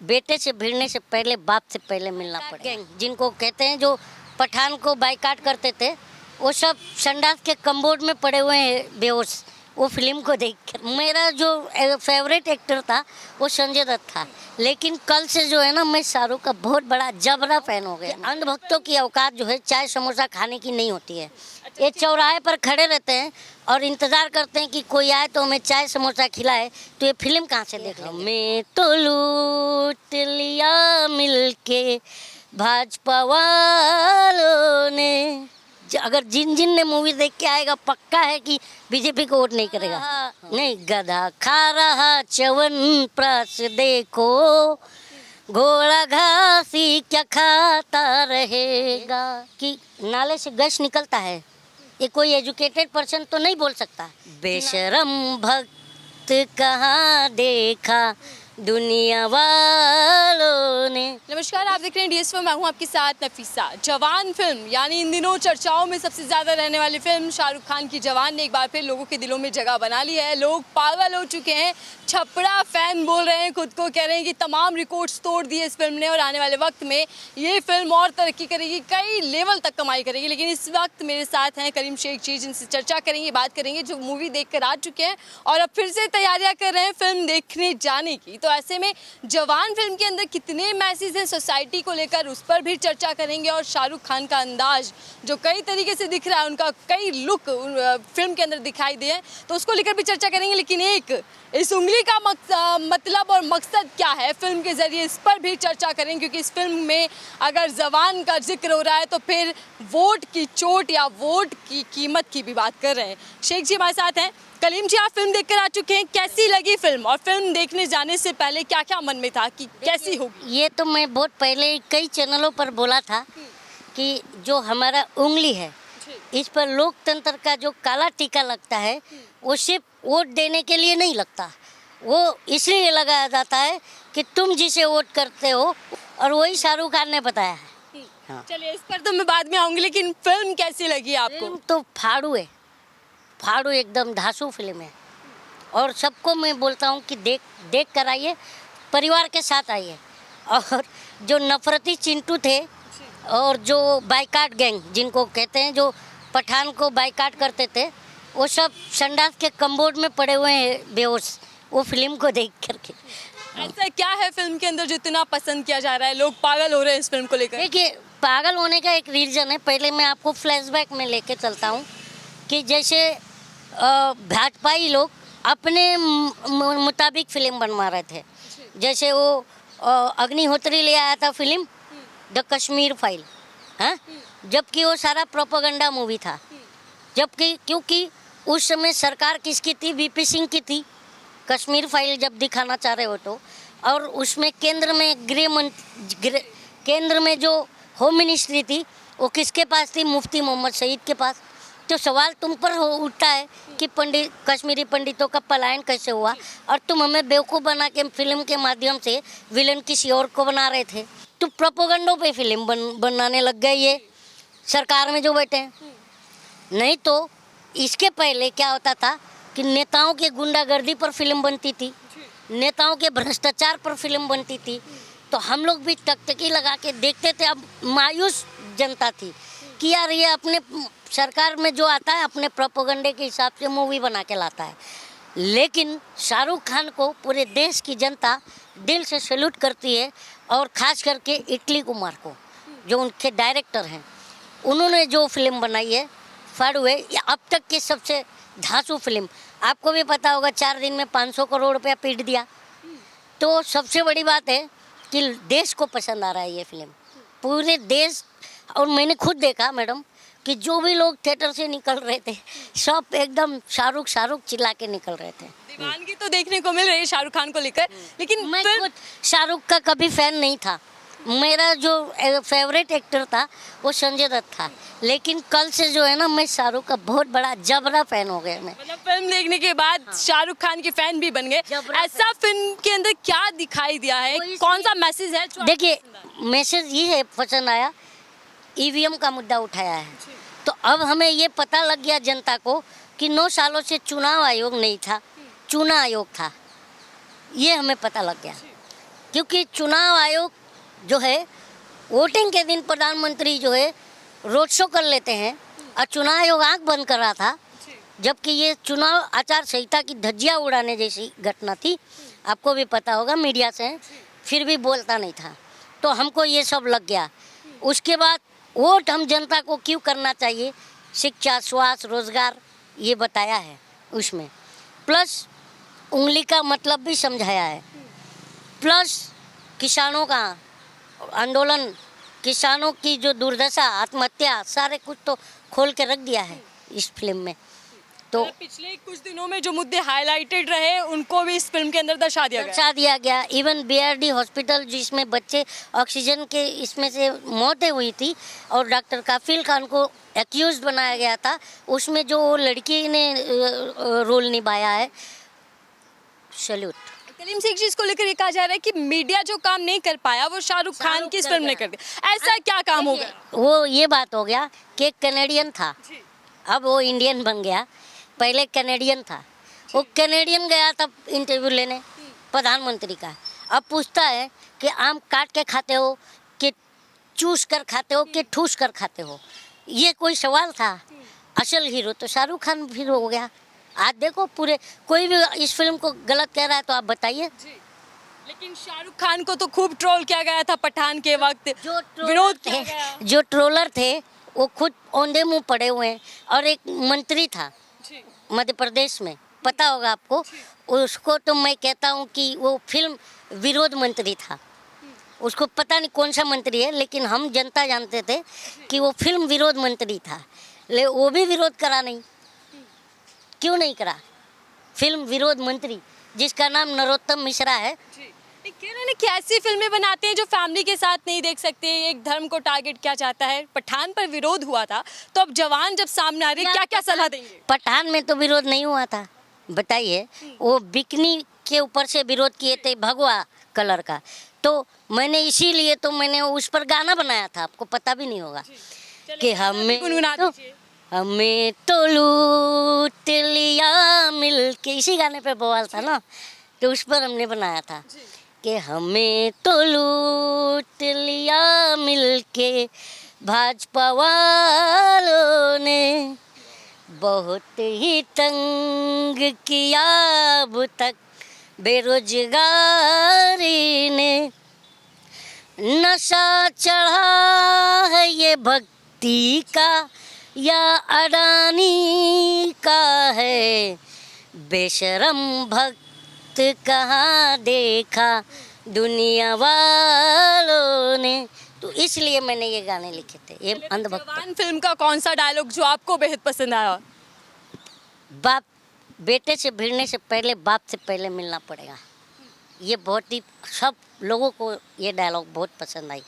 बेटे से भिड़ने से पहले बाप से पहले मिलना पड़ेगा। जिनको कहते हैं जो पठान को बाइकाट करते थे, वो सब संडास के कम्बोर्ड में पड़े हुए हैं बेहोश। वो फिल्म को देख कर मेरा जो फेवरेट एक्टर था वो संजय दत्त था, लेकिन कल से जो है ना, मैं शाहरुख का बहुत बड़ा जबरा फैन हो गया। अंधभक्तों की औकात जो है चाय समोसा खाने की नहीं होती है। ये चौराहे पर खड़े रहते हैं और इंतजार करते हैं कि कोई आए तो हमें चाय समोसा खिलाए, तो ये फिल्म कहाँ से देख लेंगे। मैं तो लूट लिया मिलके भाजपा वालों ने। अगर जिन जिन ने मूवी देख के आएगा, पक्का है कि बीजेपी को वोट नहीं करेगा। नहीं, गधा खा रहा च्यवन प्राश देखो, घोड़ा घासी क्या खाता रहेगा। कि नाले से गैस निकलता है, ये कोई एजुकेटेड पर्सन तो नहीं बोल सकता। बेशरम भक्त कहाँ देखा दुनिया वालों ने। नमस्कार, आप देख रहे हैं डीएस फिल्म। मैं हूं आपके साथ नफीसा। जवान फिल्म यानी इन दिनों चर्चाओं में सबसे ज़्यादा रहने वाली फिल्म शाहरुख खान की जवान ने एक बार फिर लोगों के दिलों में जगह बना ली है। लोग पागल हो चुके हैं, छपड़ा फैन बोल रहे हैं खुद को, कह रहे हैं कि तमाम रिकॉर्ड्स तोड़ दिए इस फिल्म ने और आने वाले वक्त में ये फिल्म और तरक्की करेगी, कई लेवल तक कमाई करेगी। लेकिन इस वक्त मेरे साथ हैं करीम शेख जी, जिनसे चर्चा करेंगे, बात करेंगे, जो मूवी देख कर आ चुके हैं और अब फिर से तैयारियां कर रहे हैं फिल्म देखने जाने की। तो ऐसे में जवान फिल्म के अंदर कितने मैसेज हैं सोसाइटी को लेकर, उस पर भी चर्चा करेंगे। और शाहरुख खान का अंदाज जो कई तरीके से दिख रहा है, उनका कई लुक फिल्म के अंदर दिखाई दे, तो उसको लेकर भी चर्चा करेंगे। लेकिन एक इस उंगली का मतलब और मकसद क्या है फिल्म के जरिए, इस पर भी चर्चा करेंगे। क्योंकि इस फिल्म में अगर जवान का जिक्र हो रहा है तो फिर वोट की चोट या वोट की कीमत की भी बात कर रहे हैं। शेख जी हमारे साथ हैं। कलीम जी, आप फिल्म देखकर आ चुके हैं, कैसी लगी फिल्म? और फिल्म देखने जाने से पहले क्या क्या मन में था कि कैसी होगी? ये तो मैं बहुत पहले कई चैनलों पर बोला था कि जो हमारा उंगली है, इस पर लोकतंत्र का जो काला टीका लगता है, वो सिर्फ वोट देने के लिए नहीं लगता, वो इसलिए लगाया जाता है कि तुम जिसे वोट करते हो, और वही शाहरुख खान ने बताया है। हाँ। चलिए, इस पर तो मैं बाद में आऊंगी, लेकिन फिल्म कैसी लगी आपको? फिल्म तो फाड़ू है, फाड़ू एकदम धांसू फिल्म है। और सबको मैं बोलता हूँ कि देख कर आइए, परिवार के साथ आइए। और जो नफरती चिंटू थे और जो बाइकाट गैंग जिनको कहते हैं, जो पठान को बाइकाट करते थे, वो सब संडास के कम्बोर्ड में पड़े हुए हैं बेहोश। वो फिल्म को देख करके ऐसा क्या है फिल्म के अंदर जो इतना पसंद किया जा रहा है, लोग पागल हो रहे हैं इस फिल्म को लेकर? देखिए, पागल होने का एक रीज़न है। पहले मैं आपको फ्लैशबैक में लेके चलता हूँ कि जैसे भाजपाई लोग अपने मुताबिक फिल्म बनवा रहे थे। जैसे वो अग्निहोत्री ले आया था फिल्म द कश्मीर फाइल, हाँ, जबकि वो सारा प्रोपेगेंडा मूवी था। जबकि क्योंकि उस समय सरकार किसकी थी? वीपी सिंह की थी। कश्मीर फाइल जब दिखाना चाह रहे हो तो, और उसमें केंद्र में केंद्र में जो होम मिनिस्ट्री थी वो किसके पास थी? मुफ्ती मोहम्मद सईद के पास। तो सवाल तुम पर उठता है कि कश्मीरी पंडितों का पलायन कैसे हुआ, और तुम हमें बेवकूफ़ बना के फिल्म के माध्यम से विलन किसी और को बना रहे थे। तो प्रोपेगेंडों पे फिल्म बनाने लग गए ये सरकार में जो बैठे हैं। नहीं तो इसके पहले क्या होता था कि नेताओं के गुंडागर्दी पर फिल्म बनती थी, नेताओं के भ्रष्टाचार पर फिल्म बनती थी, तो हम लोग भी टकटकी लगा के देखते थे। अब मायूस जनता थी कि यार ये अपने सरकार में जो आता है अपने प्रोपेगेंडे के हिसाब से मूवी बना के लाता है। लेकिन शाहरुख खान को पूरे देश की जनता दिल से सैल्यूट करती है, और ख़ास करके इटली कुमार को, जो उनके डायरेक्टर हैं। उन्होंने जो फिल्म बनाई है फाड़ू है, ये अब तक की सबसे धांसू फिल्म। आपको भी पता होगा 4 दिन में 500 करोड़ रुपया पीट दिया। तो सबसे बड़ी बात है कि देश को पसंद आ रहा है ये फिल्म, पूरे देश। और मैंने खुद देखा मैडम कि जो भी लोग थिएटर से निकल रहे थे, सब एकदम शाहरुख शाहरुख चिल्ला के निकल रहे थे। दीवानगी तो देखने को मिल रही है शाहरुख खान को लेकर, लेकिन मैं खुद शाहरुख का कभी फैन नहीं था। मेरा जो फेवरेट एक्टर था वो संजय दत्त था, लेकिन कल से जो है ना, मैं शाहरुख का बहुत बड़ा जबरा फैन हो गया। मैं मतलब फिल्म देखने के बाद शाहरुख खान के फैन भी बन गए। ऐसा फिल्म के अंदर क्या दिखाई दिया है, कौन सा मैसेज है? देखिए, मैसेज ये है, पसंद आया, ईवीएम का मुद्दा उठाया है। तो अब हमें ये पता लग गया जनता को कि 9 सालों से चुनाव आयोग नहीं था, चुनाव आयोग था, ये हमें पता लग गया। क्योंकि चुनाव आयोग जो है वोटिंग के दिन प्रधानमंत्री जो है रोड शो कर लेते हैं और चुनाव आयोग आंख बंद कर रहा था, जबकि ये चुनाव आचार संहिता की धज्जियां उड़ाने जैसी घटना थी। आपको भी पता होगा, मीडिया से, फिर भी बोलता नहीं था। तो हमको ये सब लग गया। उसके बाद वोट हम जनता को क्यों करना चाहिए, शिक्षा, स्वास्थ्य, रोजगार, ये बताया है उसमें, प्लस उंगली का मतलब भी समझाया है, प्लस किसानों का आंदोलन, किसानों की जो दुर्दशा, आत्महत्या, सारे कुछ तो खोल के रख दिया है इस फिल्म में। तो पिछले कुछ दिनों में जो मुद्दे हाईलाइटेड रहे उनको भी इस फिल्म के अंदर दर्शा दिया गया। इवन बीआरडी हॉस्पिटल जिसमें बच्चे ऑक्सीजन के इसमें से मौतें हुई थी और डॉक्टर काफिल खान को एक्यूज बनाया गया था, उसमें जो लड़की ने रोल निभाया है, सैल्यूट। कलीम से एक चीज को लेकर ये कहा जा रहा है कि मीडिया जो काम नहीं कर पाया वो शाहरुख खान की इस फिल्म ने कर दिया। ऐसा क्या काम हो गया? वो ये बात हो गया कि एक कैनेडियन था, अब वो इंडियन बन गया, पहले कैनेडियन था। वो कैनेडियन गया तब इंटरव्यू लेने प्रधानमंत्री का, अब पूछता है कि आम काट के खाते हो कि चूस कर खाते हो कि ठूस कर खाते हो, ये कोई सवाल था? असल हीरो तो शाहरुख खान फिर हो गया। आज देखो पूरे, कोई भी इस फिल्म को गलत कह रहा है तो आप बताइए। लेकिन शाहरुख खान को तो खूब ट्रोल किया गया था पठान के वक्त, जो ट्रोलर थे वो खुद औंधे मुंह पड़े हुए हैं। और एक मंत्री था मध्य प्रदेश में, पता होगा आपको, उसको तो मैं कहता हूँ कि वो फिल्म विरोध मंत्री था। उसको पता नहीं कौन सा मंत्री है, लेकिन हम जनता जानते थे कि वो फिल्म विरोध मंत्री था, ले वो भी विरोध करा नहीं। क्यों नहीं करा? फिल्म विरोध मंत्री जिसका नाम नरोत्तम मिश्रा है। कह रहे हैं कि ऐसी फिल्में बनाते हैं जो फैमिली के साथ नहीं देख सकते, एक धर्म को टारगेट किया जाता है। पठान पर विरोध हुआ था, तो अब जवान जब सामने आ रही है, क्या क्या सलाह देंगे? पठान में तो विरोध नहीं हुआ था, बताइए। वो बिकनी के ऊपर से विरोध किए थे, भगवा कलर का, तो मैंने इसीलिए तो मैंने उस पर गाना बनाया था, आपको पता भी नहीं होगा कि हमें तो लूट लिया मिलके, इसी गाने पे बवाल था ना, तो उस पर हमने बनाया था कि हमें तो लूट लिया मिलके भाजपा वालों ने, बहुत ही तंग किया अब तक बेरोजगारी ने, नशा चढ़ा है ये भक्ति का या अडानी का है, बेशरम भक्त कहाँ देखा दुनिया वालों ने। तो इसलिए मैंने ये गाने लिखे थे, ये अंधभक्त। जवान फिल्म का कौन सा डायलॉग जो आपको बेहद पसंद आया? बाप बेटे से भिड़ने से पहले बाप से पहले मिलना पड़ेगा। ये बहुत ही, सब लोगों को ये डायलॉग बहुत पसंद आई।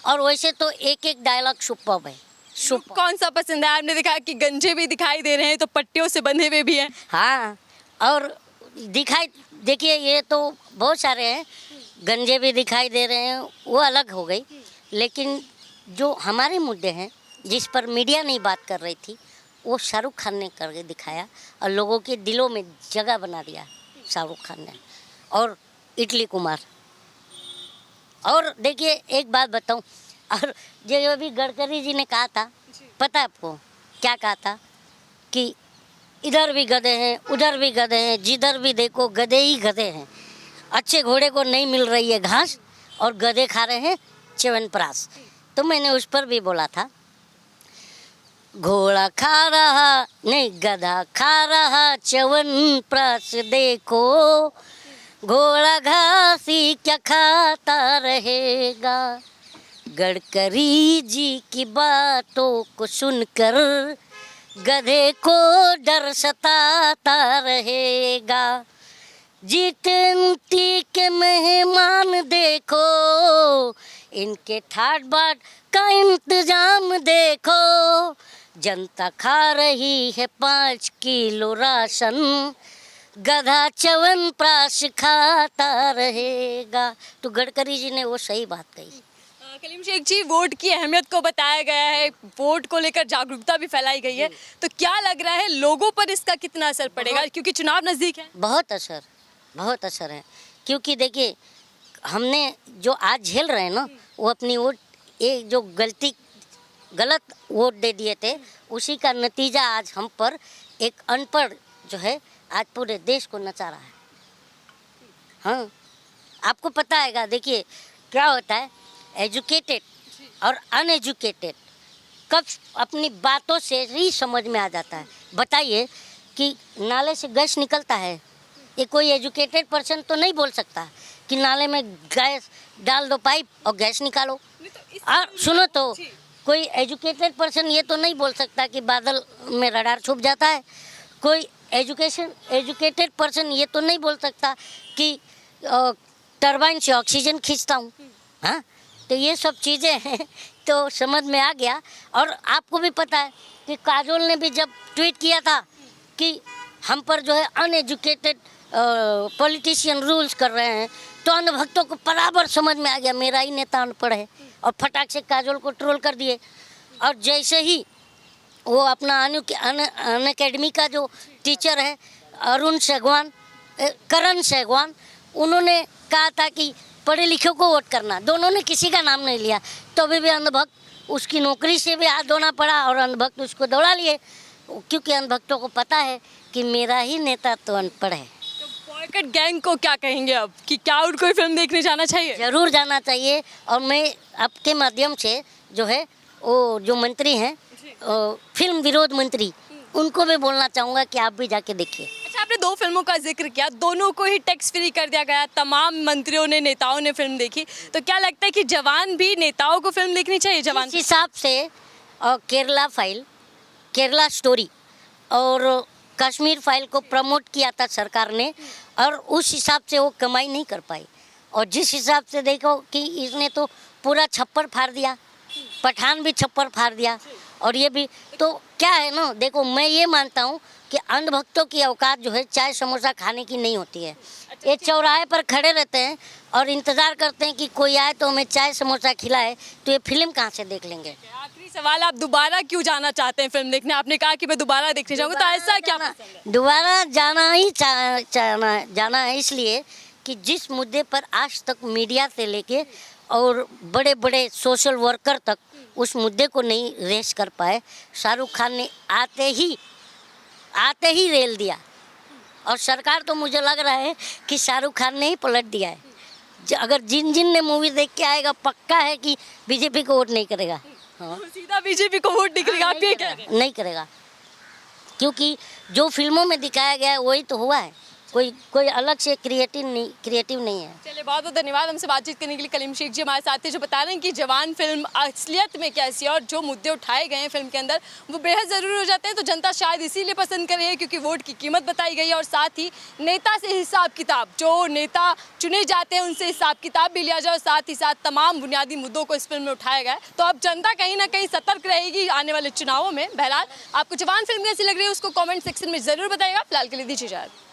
और वैसे तो एक एक डायलॉग सुपर्ब है। कौन सा पसंद है? आपने देखा कि गंजे भी दिखाई दे रहे हैं, तो पट्टियों से बंधे हुए भी हैं। हाँ, और दिखाई, देखिए ये तो बहुत सारे हैं, गंजे भी दिखाई दे रहे हैं, वो अलग हो गई, लेकिन जो हमारे मुद्दे हैं जिस पर मीडिया नहीं बात कर रही थी, वो शाहरुख खान ने करके दिखाया और लोगों के दिलों में जगह बना दिया शाहरुख खान ने और इटली कुमार। और देखिए एक बात बताऊं, और जो अभी गडकरी जी ने कहा था, पता है आपको क्या कहा था? कि इधर भी गधे हैं, उधर भी गधे हैं, जिधर भी देखो गधे ही गधे हैं, अच्छे घोड़े को नहीं मिल रही है घास और गधे खा रहे हैं च्यवनप्राश। तो मैंने उस पर भी बोला था, घोड़ा खा रहा नहीं गधा खा रहा च्यवनप्राश देखो, घोड़ा घास ही क्या खाता रहेगा। गडकरी जी की बातों को सुनकर गधे को डर सताता रहेगा। जीतती के मेहमान देखो, इनके ठाट बाट का इंतजाम देखो, जनता खा रही है 5 किलो राशन, गधा च्यवनप्राश खाता रहेगा। तो गडकरी जी ने वो सही बात कही। कलीम शेख जी, वोट की अहमियत को बताया गया है, वोट को लेकर जागरूकता भी फैलाई गई है, तो क्या लग रहा है लोगों पर इसका कितना असर पड़ेगा, क्योंकि चुनाव नज़दीक है? बहुत असर है, क्योंकि देखिए हमने जो आज झेल रहे हैं ना, वो अपनी वोट, ये जो गलत वोट दे दिए थे, उसी का नतीजा आज हम पर एक अनपढ़ जो है आज पूरे देश को नचा रहा है। हाँ, आपको पता है, देखिए क्या होता है, एजुकेटेड और अनएजुकेटेड कब अपनी बातों से ही समझ में आ जाता है। बताइए कि नाले से गैस निकलता है, ये कोई एजुकेटेड पर्सन तो नहीं बोल सकता कि नाले में गैस डाल दो पाइप और गैस निकालो। और सुनो तो, कोई एजुकेटेड पर्सन ये तो नहीं बोल सकता कि बादल में रडार छुप जाता है। कोई एजुकेटेड पर्सन ये तो नहीं बोल सकता कि टरबाइन से ऑक्सीजन खींचता हूँ। हाँ, तो ये सब चीज़ें हैं, तो समझ में आ गया। और आपको भी पता है कि काजोल ने भी जब ट्वीट किया था कि हम पर जो है अनएजुकेटेड पॉलिटिशियन रूल्स कर रहे हैं, तो अंधभक्तों को बराबर समझ में आ गया मेरा ही नेता अनपढ़ है, और फटाक से काजोल को ट्रोल कर दिए। और जैसे ही वो अपना अन अकेडमी का जो टीचर है करण सहगवान, उन्होंने कहा था कि पढ़े लिखे को वोट करना, दोनों ने किसी का नाम नहीं लिया, तो अभी भी अंधभक्त उसकी नौकरी से भी हाथ धोना पड़ा और अंधभक्त उसको दौड़ा लिए, क्योंकि अंधभक्तों को पता है कि मेरा ही नेता तो अनपढ़ है। तो बॉयकट गैंग को क्या कहेंगे अब, कि क्या उनको ये फिल्म देखने जाना चाहिए? जरूर जाना चाहिए। और मैं आपके माध्यम से जो है वो जो मंत्री हैं, फिल्म विरोध मंत्री, उनको भी बोलना चाहूँगा कि आप भी जाके देखिए। अच्छा, आपने 2 फिल्मों का जिक्र किया, दोनों को ही टैक्स फ्री कर दिया गया, तमाम मंत्रियों ने, नेताओं ने फिल्म देखी, तो क्या लगता है कि जवान भी नेताओं को फिल्म देखनी चाहिए? जवान इस हिसाब से केरला फाइल, केरला स्टोरी और कश्मीर फाइल को प्रमोट किया था सरकार ने, और उस हिसाब से वो कमाई नहीं कर पाई। और जिस हिसाब से देखो कि इसने तो पूरा छप्पर फाड़ दिया, पठान भी छप्पर फाड़ दिया, और ये भी तो क्या है ना, देखो मैं ये मानता हूँ कि अंधभक्तों की औकात जो है चाय समोसा खाने की नहीं होती है। ये चौराहे पर खड़े रहते हैं और इंतज़ार करते हैं कि कोई आए तो हमें चाय समोसा खिलाए, तो ये फिल्म कहाँ से देख लेंगे? आखिरी सवाल, आप दोबारा क्यों जाना चाहते हैं फिल्म देखने? आपने कहा कि मैं दोबारा देखने जाऊँगा, तो ऐसा क्या पसंद है? दोबारा जाना है इसलिए कि जिस मुद्दे पर आज तक मीडिया से लेके और बड़े बड़े सोशल वर्कर तक उस मुद्दे को नहीं रेस कर पाए, शाहरुख खान ने आते ही रेल दिया। और सरकार तो मुझे लग रहा है कि शाहरुख खान ने ही पलट दिया है। अगर जिन ने मूवी देख के आएगा, पक्का है कि बीजेपी को वोट नहीं करेगा। हाँ, सीधा बीजेपी को वोट निकलेगा, आप ये कह रहे हैं? नहीं करेगा, क्योंकि जो फिल्मों में दिखाया गया है वही तो हुआ है, कोई अलग से क्रिएटिव नहीं है। चलिए, बहुत बहुत धन्यवाद हमसे बातचीत करने के लिए। कलीम शेख जी हमारे साथ थे, जो बता रहे हैं कि जवान फिल्म असलियत में कैसी है और जो मुद्दे उठाए गए हैं फिल्म के अंदर वो बेहद ज़रूरी हो जाते हैं। तो जनता शायद इसीलिए पसंद कर रही है क्योंकि वोट की कीमत बताई गई है, और साथ ही नेता से हिसाब किताब, जो नेता चुने जाते हैं उनसे हिसाब किताब भी लिया जाए, और साथ ही साथ तमाम बुनियादी मुद्दों को इस फिल्म में उठाया गया है। तो अब जनता कहीं ना कहीं सतर्क रहेगी आने वाले चुनावों में। बहरहाल, आपको जवान फिल्म कैसी लग रही है उसको कॉमेंट सेक्शन में ज़रूर बताइएगा। फिलहाल के लिए दीजिए इजाज़त।